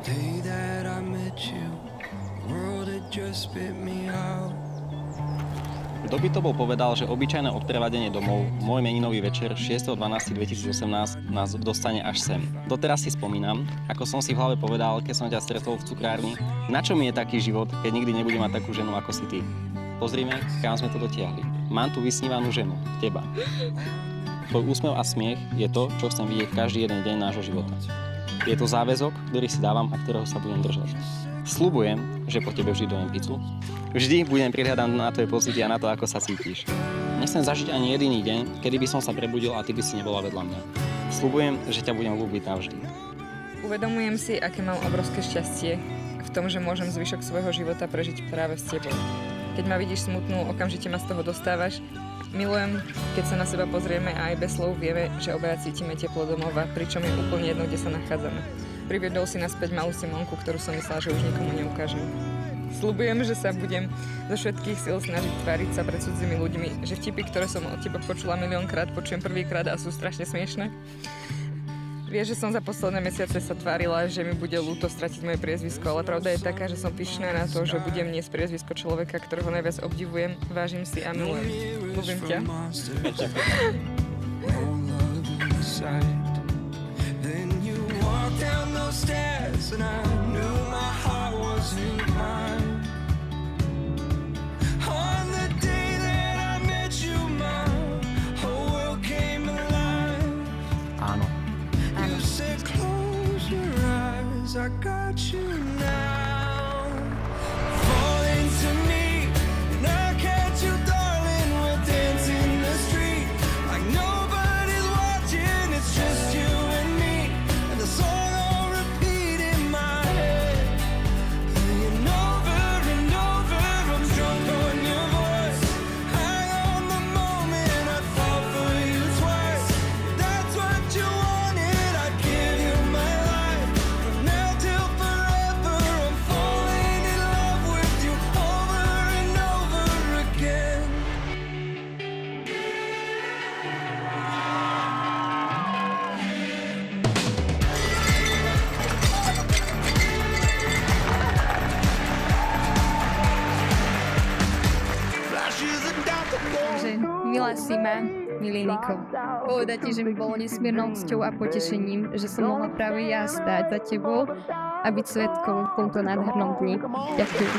day that I met you, the world had just spit me out. Kto by to bol povedal, že obyčajné odprevadenie domov, môj meninový večer 6.12.2018 nás dostane až sem. Doteraz si spomínam, ako som si v hlave povedal, keď som ťa stretol v cukrárni, na čo mi je taký život, keď nikdy nebudem mať takú ženu ako si ty. Pozrime, kam sme to dotiahli. Mám tu vysnívanú ženu, teba. Tvoj úsmev a smiech je to, čo chcem vidieť každý jeden deň nášho života. Je to záväzok, ktorý si dávam a ktorého sa budem držať. Sľubujem, že po tebe vždy dojem pizzu. Vždy budem prihľadať na tvoje pocity a na to, ako sa cítiš. Nechcem zažiť ani jediný deň, kedy by som sa prebudil a ty by si nebola vedľa mňa. Sľubujem, že ťa budem ľúbiť navždy. Uvedomujem si, aké mám obrovské šťastie v tom, že môžem zvyšok svojho života prežiť práve s tebou. Keď ma vidíš smutnú, okamžite ma z toho dostávaš. Milujem, keď sa na seba pozrieme a aj bez slov vieme, že obaja cítime teplo domova, pričom je úplne jedno, kde sa nachádzame. Priviedol si naspäť malú Simonku, ktorú som myslela, že už nikomu neukážem. Sľubujem, že sa budem zo všetkých síl snažiť tváriť sa pred cudzými ľuďmi, že vtipy, ktoré som od teba počula miliónkrát, počujem prvýkrát a sú strašne smiešne. Vieš, že som za posledné mesiace sa tvárila, že mi bude ľúto stratiť moje priezvisko, ale pravda je taká, že som pyšná na to, že budem niesť priezvisko človeka, ktorého najviac obdivujem, vážim si a milujem. Ľúbim ťa. I got you now. Fall into me, and I catch you, darling. We'll dance in the street like nobody's watching. It's just you and me, and the song on repeat in my head, playing over and over. I'm drunk on your voice. Hang on the moment, I fall for you twice. That's what you wanted, I'd give you my life. From now till forever, I'm falling in love with you over and over again. Flashes of Dr. Takže, milá Sima, milý Niko, povedať ti, že mi bolo nesmiernou cťou a potešením, že som mohla práve ja stáť za tebou a byť svedkom v tomto nádhernom dni. Ďakujem.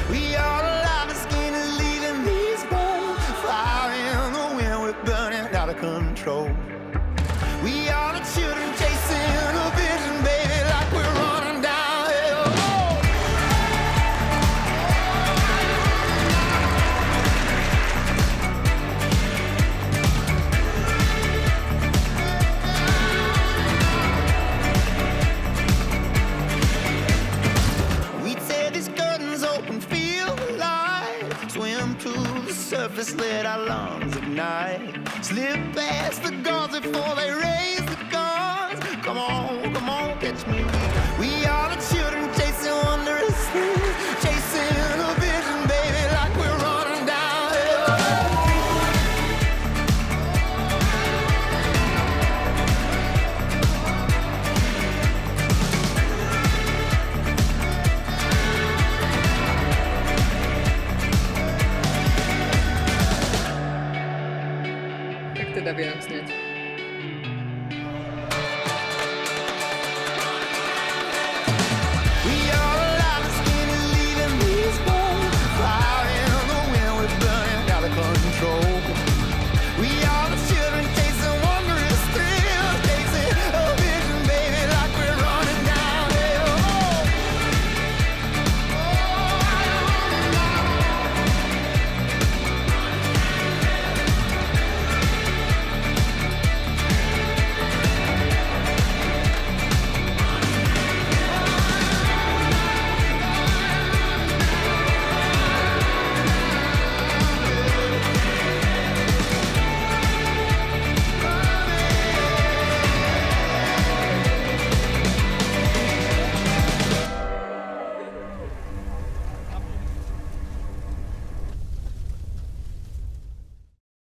We are alive, the skin is leaving these bones. Fire in the wind, we're burning out of control. We are the children chasing a vision, baby, like we're running down hell. We tear these curtains open, feel alive. Swim to the surface, let our lungs ignite. Slip past the guards before they raise the guns. Come on,